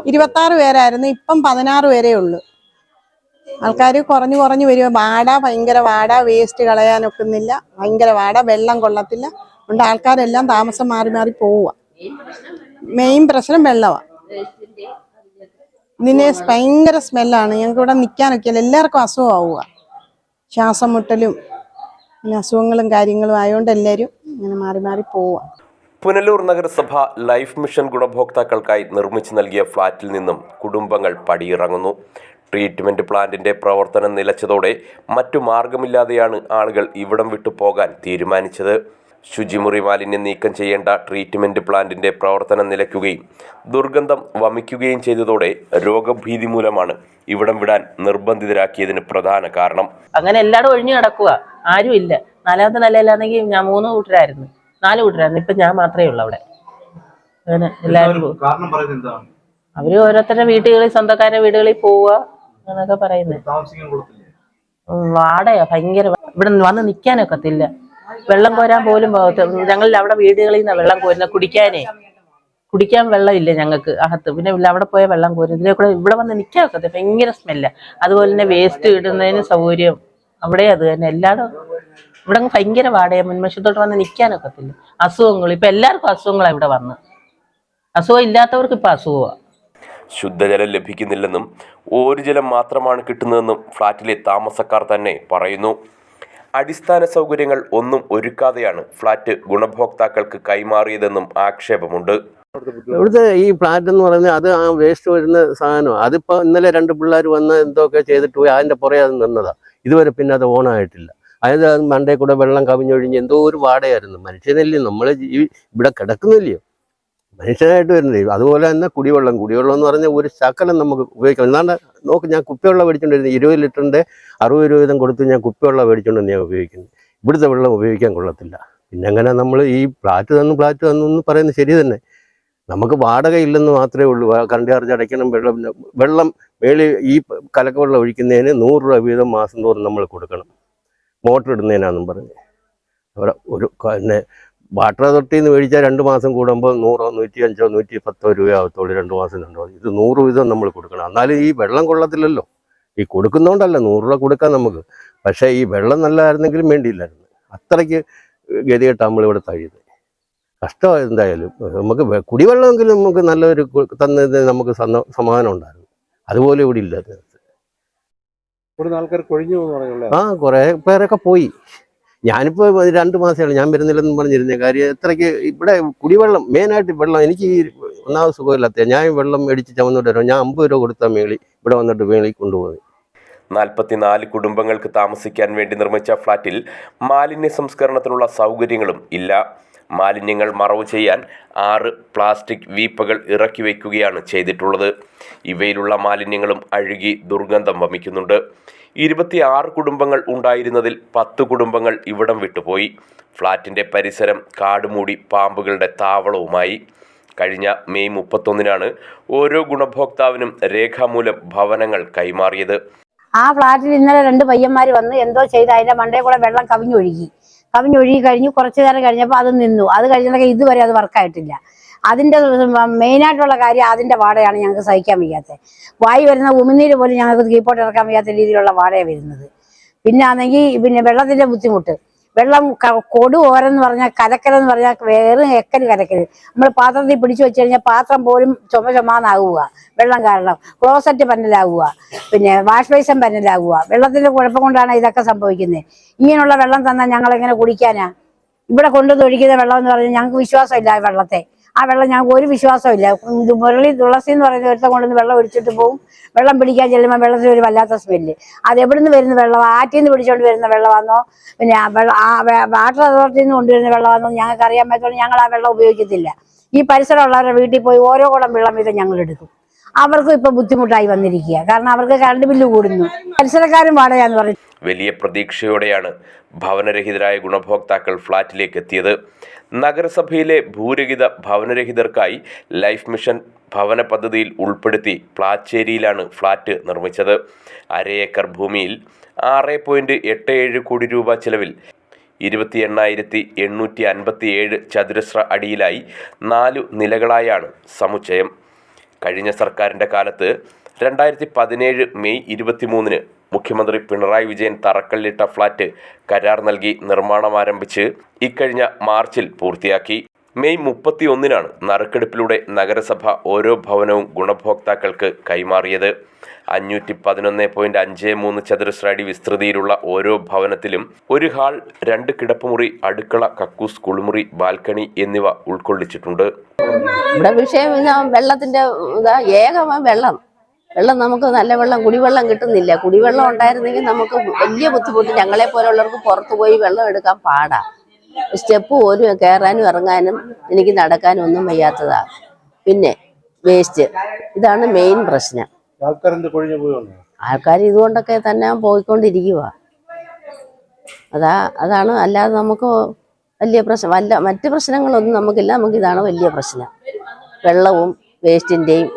26 പേരായിരുന്നു, ഇപ്പം 16 പേരേ ഉള്ളൂ. ആൾക്കാർ കുറഞ്ഞു വരിക. ഭയങ്കര വാട, വേസ്റ്റ് കളയാനൊക്കുന്നില്ല, ഭയങ്കര വാട, വെള്ളം കൊള്ളത്തില്ല. അതുകൊണ്ട് ആൾക്കാരെല്ലാം താമസം മാറി പോവുക. മെയിൻ പ്രശ്നം വെള്ളമാണ്. ഇതിന് ഭയങ്കര സ്മെല്ലാണ്. ഞങ്ങൾക്ക് ഇവിടെ നിൽക്കാനൊക്കെയല്ല, എല്ലാവർക്കും അസുഖമാവുക. ശ്വാസം മുട്ടലും പിന്നെ അസുഖങ്ങളും കാര്യങ്ങളും ആയതുകൊണ്ട് എല്ലാവരും ഇങ്ങനെ മാറി പോവുക. പുനലൂർ നഗരസഭ ലൈഫ് മിഷൻ ഗുണഭോക്താക്കൾക്കായി നിർമ്മിച്ചു നൽകിയ ഫ്ളാറ്റിൽ നിന്നും കുടുംബങ്ങൾ പടിയിറങ്ങുന്നു. ട്രീറ്റ്മെന്റ് പ്ലാന്റിന്റെ പ്രവർത്തനം നിലച്ചതോടെ മറ്റു മാർഗമില്ലാതെയാണ് ആളുകൾ ഇവിടം വിട്ടു പോകാൻ തീരുമാനിച്ചത്. ശുചിമുറി മാലിന്യം നീക്കം ചെയ്യേണ്ട ട്രീറ്റ്മെന്റ് പ്ലാന്റിന്റെ പ്രവർത്തനം നിലയ്ക്കുകയും ദുർഗന്ധം വമിക്കുകയും ചെയ്തതോടെ രോഗഭീതി മൂലമാണ് ഇവിടം വിടാൻ നിർബന്ധിതരാക്കിയതിന് പ്രധാന കാരണം. അങ്ങനെ എല്ലാവരും ഒഴിഞ്ഞു കിടക്കുക, ആരും ഇല്ല. 4ാമത്തെ നിലയിലാണെങ്കിൽ ഞാൻ 3 കൂട്ടരായിരുന്നു, 4 കൂട്ടരായിരുന്നു. ഇപ്പൊ ഞാൻ മാത്രമേ ഉള്ളൂ അവിടെ. അങ്ങനെ എല്ലാവരും അവര് ഓരോരുത്തരുടെ വീടുകളിൽ, സ്വന്തക്കാരുടെ വീടുകളിൽ പോവുക അങ്ങനൊക്കെ പറയുന്നത്. വാടക ഭയങ്കര. ഇവിടെ വന്ന് നിൽക്കാനൊക്കത്തില്ല. വെള്ളം കോരാൻ പോലും ഞങ്ങളിൽ അവിടെ വീടുകളിൽ നിന്നാണ് വെള്ളം കോരുന്നത്. കുടിക്കാൻ വെള്ളമില്ല ഞങ്ങൾക്ക് അകത്ത്. പിന്നെ അവിടെ പോയ വെള്ളം കോരും. ഇതിലെ കൂടെ ഇവിടെ വന്ന് നിൽക്കാൻ ഒക്കത്തില്ല, ഭയങ്കര സ്മെല്ല. അതുപോലെ തന്നെ വേസ്റ്റ് ഇടുന്നതിന് സൗകര്യം അവിടെ അത് തന്നെ. എല്ലായിടും ഇവിടെ ഭയങ്കര വാടക. മുൻവശത്തോട്ട് വന്ന് നിൽക്കാനൊക്കത്തില്ല. അസുഖങ്ങൾ ഇപ്പൊ എല്ലാവർക്കും അസുഖങ്ങളാണ് ഇവിടെ വന്ന്. അസുഖം ഇല്ലാത്തവർക്ക് ഇപ്പൊ അസുഖമാണ്. ശുദ്ധജലം ലഭിക്കുന്നില്ലെന്നും ഓരുജലം മാത്രമാണ് കിട്ടുന്നതെന്നും ഫ്ളാറ്റിലെ താമസക്കാർ തന്നെ പറയുന്നു. അടിസ്ഥാന സൗകര്യങ്ങൾ ഒന്നും ഒരുക്കാതെയാണ് ഫ്ളാറ്റ് ഗുണഭോക്താക്കൾക്ക് കൈമാറിയതെന്നും ആക്ഷേപമുണ്ട്. ഇവിടുത്തെ ഈ ഫ്ലാറ്റ് എന്ന് പറയുന്നത് അത് ആ വേസ്റ്റ് വരുന്ന സാധനമാണ്. അതിപ്പോൾ ഇന്നലെ 2 പിള്ളേർ വന്ന് എന്തൊക്കെ ചെയ്തിട്ട് പോയി, അതിൻ്റെ പുറകെ അത് നിന്നതാണ്. ഇതുവരെ പിന്നെ അത് ഓണായിട്ടില്ല. അതായത് മണ്ടേ കൂടെ വെള്ളം കവിഞ്ഞൊഴിഞ്ഞ് എന്തോ ഒരു വാടയായിരുന്നു. മനുഷ്യനല്ലേ നമ്മൾ ഇവിടെ കിടക്കുന്നില്ലയോ, മനുഷ്യനായിട്ട് വരുന്നില്ല. അതുപോലെ തന്നെ കുടിവെള്ളം എന്ന് പറഞ്ഞാൽ ഒരു ശകലം നമുക്ക് ഉപയോഗിക്കാം. എന്നാണ്ട് നോക്ക്, ഞാൻ കുപ്പിവെള്ളം മേടിച്ചുകൊണ്ടിരുന്നത് 20 ലിറ്ററിൻ്റെ 60 രൂപ വീതം കൊടുത്ത് ഞാൻ കുപ്പിവെള്ളം മേടിച്ചുകൊണ്ട് ഞാൻ ഉപയോഗിക്കുന്നത്. ഇവിടുത്തെ വെള്ളം ഉപയോഗിക്കാൻ കൊള്ളത്തില്ല. പിന്നെ അങ്ങനെ നമ്മൾ ഈ ഫ്ലാറ്റ് തന്നു പറയുന്നത് ശരി തന്നെ. നമുക്ക് വാടക ഇല്ലെന്ന് മാത്രമേ ഉള്ളൂ. കറണ്ട് ചാർജ് അടയ്ക്കണം. വെള്ളം ഈ കലക്കവെള്ളം ഒഴിക്കുന്നതിന് 100 രൂപ വീതം മാസം തോറും നമ്മൾ കൊടുക്കണം, മോട്ടർ ഇടുന്നതിനാണെന്നും പറഞ്ഞ്. അവിടെ പിന്നെ വാട്ടർ അതോറിറ്റിയിൽ നിന്ന് മേടിച്ചാൽ 2 മാസം കൂടുമ്പോൾ 100, 105, 110 രൂപ ആവത്തുള്ളൂ. 2 മാസം 2 മാസം. ഇത് 100 വീതം നമ്മൾ കൊടുക്കണം. എന്നാലും ഈ വെള്ളം കൊള്ളത്തില്ലല്ലോ. ഈ കൊടുക്കുന്നതുകൊണ്ടല്ല, 100 രൂപ കൊടുക്കാം നമുക്ക്. പക്ഷേ ഈ വെള്ളം നല്ലതായിരുന്നെങ്കിലും വേണ്ടിയില്ലായിരുന്നു. അത്രയ്ക്ക് ഗതികെട്ട് നമ്മളിവിടെ കഴിയുന്നത്. കഷ്ടമായി. എന്തായാലും നമുക്ക് കുടിവെള്ളമെങ്കിലും നമുക്ക് നല്ലൊരു തന്നതിന് നമുക്ക് സമാധാനം ഉണ്ടായിരുന്നു. അതുപോലെ ഇവിടെ ഇല്ലാത്ത ആൾക്കാർ കൊഴിഞ്ഞു. കുറേ പേരൊക്കെ പോയി. ഞാനിപ്പോൾ 2 മാസമാണ് ഞാൻ വരുന്നില്ലെന്ന് പറഞ്ഞിരുന്നത്. കാര്യം എത്രയ്ക്ക് ഇവിടെ കുടിവെള്ളം, മെയിനായിട്ട് വെള്ളം. എനിക്ക് ഒന്നാമത് സുഖമില്ലാത്ത ഞാൻ വെള്ളം മേടിച്ച് ചുമന്നുകൊണ്ട് വരും. ഞാൻ 50 രൂപ കൊടുത്താൽ ഇവിടെ വന്നിട്ട് മേളി കൊണ്ടുപോയി. 44 കുടുംബങ്ങൾക്ക് താമസിക്കാൻ വേണ്ടി നിർമ്മിച്ച ഫ്ളാറ്റിൽ മാലിന്യ സംസ്കരണത്തിനുള്ള സൗകര്യങ്ങളും ഇല്ല. മാലിന്യങ്ങൾ മറവ് ചെയ്യാൻ 6 പ്ലാസ്റ്റിക് വീപ്പകൾ ഇറക്കി വയ്ക്കുകയാണ് ചെയ്തിട്ടുള്ളത്. ഇവയിലുള്ള മാലിന്യങ്ങളും അഴുകി ദുർഗന്ധം വമിക്കുന്നുണ്ട്. 26 കുടുംബങ്ങൾ ഉണ്ടായിരുന്നതിൽ 10 കുടുംബങ്ങൾ ഇവിടം വിട്ടുപോയി. ഫ്ളാറ്റിൻ്റെ പരിസരം കാടുമൂടി പാമ്പുകളുടെ താവളവുമായി. കഴിഞ്ഞ മെയ് 31-നാണ് ഓരോ ഗുണഭോക്താവിനും രേഖാമൂലം ഭവനങ്ങൾ കൈമാറിയത്. ആ ഫ്ളാറ്റിൽ ഇന്നലെ 2 പയ്യന്മാർ വന്ന് എന്തോ ചെയ്ത് അതിന്റെ മണ്ടയിൽ കൂടെ വെള്ളം കവിഞ്ഞൊഴുകി കഴിഞ്ഞ് കുറച്ചു നേരം കഴിഞ്ഞപ്പോൾ അത് നിന്നു. അത് കഴിഞ്ഞതൊക്കെ ഇതുവരെ അത് വർക്കായിട്ടില്ല. അതിന്റെ മെയിനായിട്ടുള്ള കാര്യം അതിന്റെ വാടയാണ് ഞങ്ങൾക്ക് സഹിക്കാൻ വയ്യാത്തത്. വായി വരുന്ന ഉമിനീര് പോലും ഞങ്ങൾക്ക് കീപ്പോട്ട് ഇറക്കാൻ വയ്യാത്ത രീതിയിലുള്ള വാടയാണ് വരുന്നത്. പിന്നെ വെള്ളത്തിന്റെ ബുദ്ധിമുട്ട്. വെള്ളം കൊടു ഓരെന്ന് പറഞ്ഞാൽ കലക്കലെന്ന് പറഞ്ഞാൽ വേറും എക്കൽ കലക്കൽ. നമ്മൾ പാത്രത്തിൽ പിടിച്ചു വെച്ച് കഴിഞ്ഞാൽ പാത്രം പോലും ചുമന്നാകുക വെള്ളം കാരണം. ക്ലോസറ്റ് പന്നലാകുക, പിന്നെ വാഷ് ബേസിൻ പന്നലാകുക. വെള്ളത്തിന്റെ കുഴപ്പം കൊണ്ടാണ് ഇതൊക്കെ സംഭവിക്കുന്നത്. ഇങ്ങനെയുള്ള വെള്ളം തന്നാൽ ഞങ്ങളെങ്ങനെ കുടിക്കാനാ? ഇവിടെ കൊണ്ടുവന്നൊഴിക്കുന്ന വെള്ളം എന്ന് പറഞ്ഞാൽ ഞങ്ങൾക്ക് വിശ്വാസമില്ല. ആ വെള്ളത്തെ, ആ വെള്ളം ഞങ്ങൾക്ക് ഒരു വിശ്വാസമില്ല. മുരളി തുളസി എന്ന് പറയുന്ന ഒരുത്തം കൊണ്ടുവന്ന് വെള്ളം ഒഴിച്ചിട്ട് പോകും. വെള്ളം പിടിക്കാൻ ചെല്ലുമ്പോൾ വെള്ളത്തിൽ ഒരു വല്ലാത്ത സ്മെല്ല്. അത് എവിടെ നിന്ന് വരുന്ന വെള്ളം? ആറ്റിൽ നിന്ന് പിടിച്ചുകൊണ്ട് വരുന്ന വെള്ളമാണോ, പിന്നെ വാട്ടർ അതോറിറ്റിയിൽ നിന്ന് കൊണ്ടുവരുന്ന വെള്ളമാണോ ഞങ്ങൾക്ക് അറിയാൻ പറ്റുള്ളൂ. ഞങ്ങൾ ആ വെള്ളം ഉപയോഗിക്കത്തില്ല. ഈ പരിസരമുള്ളവരുടെ വീട്ടിൽ പോയി ഓരോ കുടം വെള്ളം വീതം ഞങ്ങൾ എടുക്കും. അവർക്കും ഇപ്പൊ ബുദ്ധിമുട്ടായി വന്നിരിക്കുക. കാരണം അവർക്ക് കറണ്ട് ബില്ല് കൂടുന്നു. പരിസരക്കാരും വാടകയെന്ന് പറയും. വലിയ പ്രതീക്ഷയോടെയാണ് ഭവനരഹിതരായ ഗുണഭോക്താക്കൾ ഫ്ളാറ്റിലേക്ക് എത്തിയത്. നഗരസഭയിലെ ഭൂരഹിത ഭവനരഹിതർക്കായി ലൈഫ് മിഷൻ ഭവന പദ്ധതിയിൽ ഉൾപ്പെടുത്തി പ്ലാച്ചേരിയിലാണ് ഫ്ളാറ്റ് നിർമ്മിച്ചത്. 1/2 ഏക്കർ ഭൂമിയിൽ 6.87 കോടി രൂപ ചെലവിൽ 28,857 ചതുരശ്ര അടിയിലായി 4 നിലകളായാണ് സമുച്ചയം. കഴിഞ്ഞ സർക്കാരിൻ്റെ കാലത്ത് 2017 മെയ് 23-ന് മുഖ്യമന്ത്രി പിണറായി വിജയൻ തറക്കല്ലിട്ട ഫ്ളാറ്റ് കരാർ നൽകി നിർമ്മാണം ആരംഭിച്ച് ഇക്കഴിഞ്ഞ മാർച്ചിൽ പൂർത്തിയാക്കി. മെയ് 31-നാണ് നറുക്കെടുപ്പിലൂടെ നഗരസഭ ഓരോ ഭവനവും ഗുണഭോക്താക്കൾക്ക് കൈമാറിയത്. 511.53 ചതുരശ്ര അടി വിസ്തൃതിയിലുള്ള ഓരോ ഭവനത്തിലും ഒരു ഹാൾ, 2 കിടപ്പുമുറി, അടുക്കള, കക്കൂസ്, കുളിമുറി, ബാൽക്കണി എന്നിവ ഉൾക്കൊള്ളിച്ചിട്ടുണ്ട്. ഇവിടെ വിഷയം വെള്ളത്തിന്റെ ഏകമായ വെള്ളം നമുക്ക് നല്ല വെള്ളം, കുടിവെള്ളം കിട്ടുന്നില്ല. കുടിവെള്ളം ഉണ്ടായിരുന്നെങ്കിൽ നമുക്ക് വലിയ ബുദ്ധിമുട്ട്. ഞങ്ങളെ പോലുള്ളവർക്ക് പുറത്തു പോയി വെള്ളം എടുക്കാൻ പാടാ. സ്റ്റെപ്പ് പോലും കയറാനും ഇറങ്ങാനും എനിക്ക് നടക്കാനും ഒന്നും വയ്യാത്തതാ. പിന്നെ വേസ്റ്റ്, ഇതാണ് മെയിൻ പ്രശ്നം. ആൾക്കാർ ഇതുകൊണ്ടൊക്കെ തന്നെ പോയിക്കൊണ്ടിരിക്കുക. അതാണ്. അല്ലാതെ നമുക്ക് വലിയ പ്രശ്നം മറ്റ് പ്രശ്നങ്ങളൊന്നും നമുക്കില്ല. നമുക്കിതാണ് വലിയ പ്രശ്നം. വെള്ളവും വേസ്റ്റിൻ്റെയും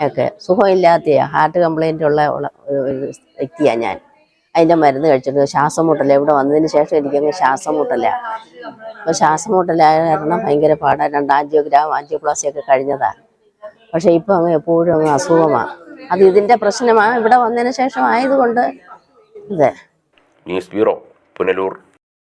ഒക്കെ സുഖമില്ലാത്ത ഹാർട്ട് കംപ്ലൈൻ്റ് ഉള്ള ഒരു വ്യക്തിയാണ് ഞാൻ. അതിൻ്റെ മരുന്ന് കഴിച്ചിട്ട് ശ്വാസം മുട്ടല. ഇവിടെ വന്നതിന് ശേഷം എനിക്കങ്ങ് ശ്വാസം മുട്ടല. അപ്പോൾ ശ്വാസം മുട്ടലായ കാരണം ഭയങ്കര പാടാണ്. 2 ആൻജിയോപ്ലാസ്റ്റി ഒക്കെ കഴിഞ്ഞതാണ്. പക്ഷേ ഇപ്പോൾ അങ്ങ് എപ്പോഴും അങ്ങ് അസുഖമാണ്. അത് ഇതിൻ്റെ പ്രശ്നമാണ്. ഇവിടെ വന്നതിന് ശേഷം ആയതുകൊണ്ട്. News bureau, Punalur.